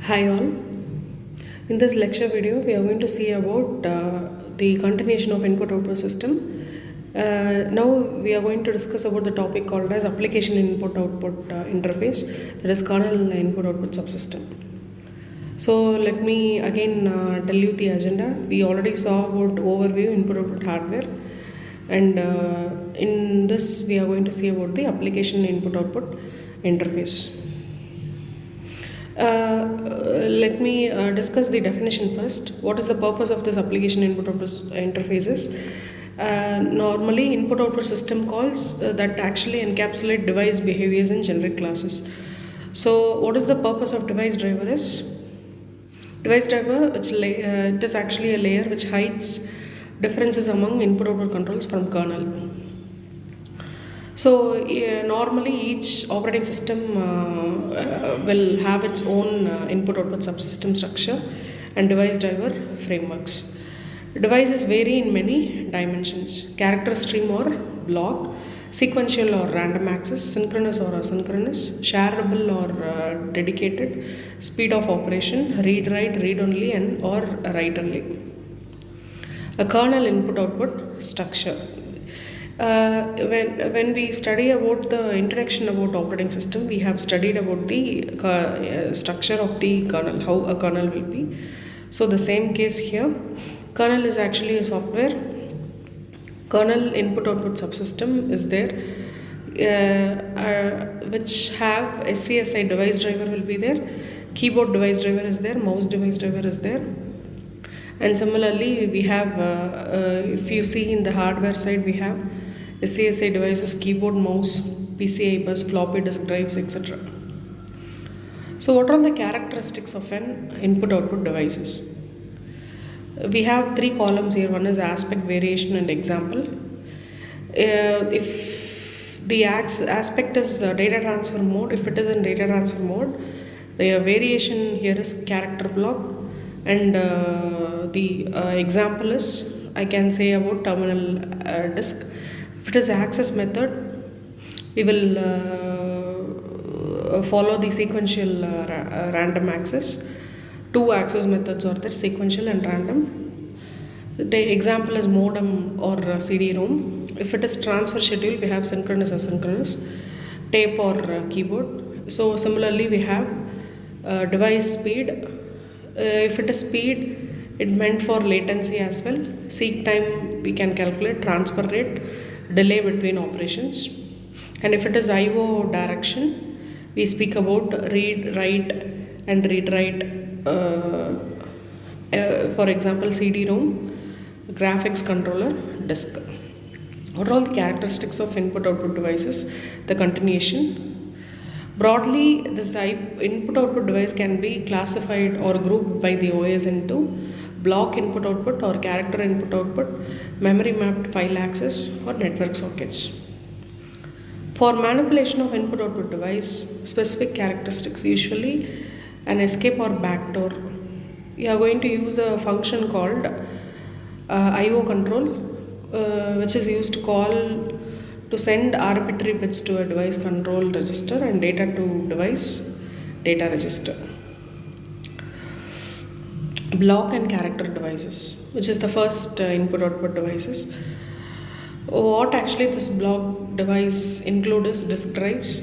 Hi all. In this lecture video, we are going to see about the continuation of input-output system. Now we are going to discuss about the topic called as application input-output interface, that is kernel input-output subsystem. So let me again tell you the agenda. We already saw about overview input-output hardware, and in this we are going to see about the application input-output interface. Let me discuss the definition first. What is the purpose of this application input-output interfaces? Normally, input-output system calls that actually encapsulate device behaviors in generic classes. So, what is the purpose of device driver is? Device driver, it is actually a layer which hides differences among input-output controls from kernel. So normally each operating system will have its own input-output subsystem structure and device driver frameworks. Devices vary in many dimensions: character stream or block, sequential or random access, synchronous or asynchronous, shareable or dedicated, speed of operation, read-write, read-only and or write-only. A kernel input-output structure. When we study about the introduction about operating system, we have studied about the structure of the kernel, how a kernel will be. So the same case here, kernel is actually a software. Kernel input-output subsystem is there, which have SCSI device driver will be there, keyboard device driver is there, mouse device driver is there. And similarly, we have, if you see in the hardware side, we have SCSI devices, keyboard, mouse, PCI bus, floppy disk drives, etc. So, what are the characteristics of an input-output devices? We have three columns here. One is aspect, variation, and example. If the aspect is data transfer mode, if it is in data transfer mode, the variation here is character block, and the example is, I can say about terminal disk. If it is access method, we will follow the sequential random access. Two access methods are there, sequential and random. The example is modem or CD-ROM. If it is transfer schedule, we have synchronous, asynchronous, tape or keyboard. So similarly, we have device speed. If it is speed, it meant for latency as well. Seek time we can calculate, transfer rate, delay between operations. And if it is IO direction, we speak about read, write and read, write. For example, CD-ROM, graphics controller, disk. What are all the characteristics of input-output devices? The continuation. Broadly, this input-output device can be classified or grouped by the OS into block input-output or character input-output, memory mapped file access or network sockets. For manipulation of input-output device, specific characteristics, usually an escape or backdoor. We are going to use a function called IO control, which is used to send arbitrary bits to a device control register and data to device data register. Block and character devices, which is the first input-output devices. What actually this block device include is disk drives.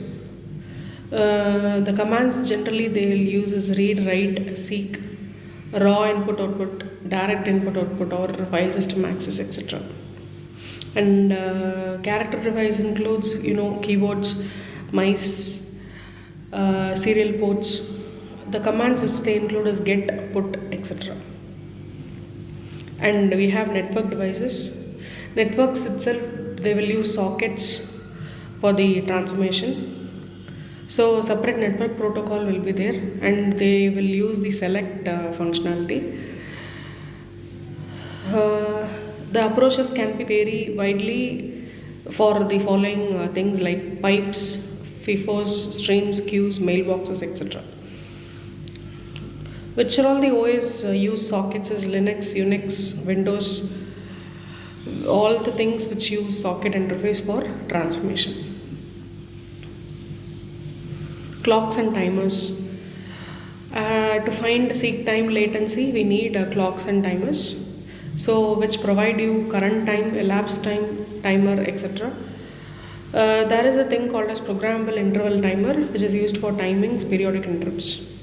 The commands generally they will use is read, write, seek, raw input-output, direct input-output or file system access, etc. And character device includes, keyboards, mice, serial ports. The commands which they include is get, put, etc. And we have network devices. Networks itself, they will use sockets for the transformation. So separate network protocol will be there, and they will use the select functionality. The approaches can be very widely for the following things like pipes, FIFOs, streams, queues, mailboxes, etc. Which are all the OS use sockets is Linux, Unix, Windows, all the things which use socket interface for transformation. Clocks and timers. To find seek time latency, we need clocks and timers, so which provide you current time, elapsed time, timer, etc. There is a thing called as programmable interval timer, which is used for timings periodic interrupts.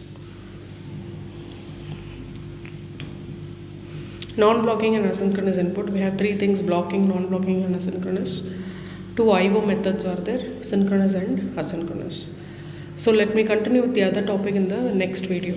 Non-blocking and asynchronous input. We have three things: blocking, non-blocking, and asynchronous. Two IO methods are there: synchronous and asynchronous. So let me continue with the other topic in the next video.